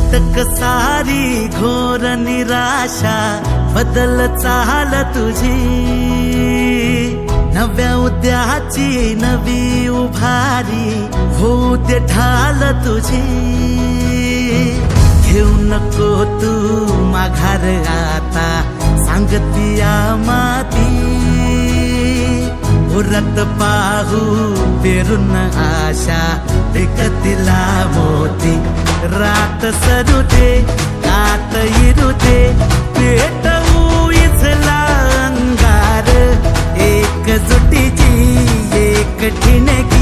अटक सारी घोर निराशा बदल चाल तुझी, नव्या उद्याची नवी उभारी होऊ दे ढाल तुझी। घेऊ नको तू माघार आता सांगतिया माती, उरत पाहू पेरून आशा विकतिला मोती। रात सरू दे रात इरू दे पेटवू इथला अंगार, एकजुटीची एक ठिणगी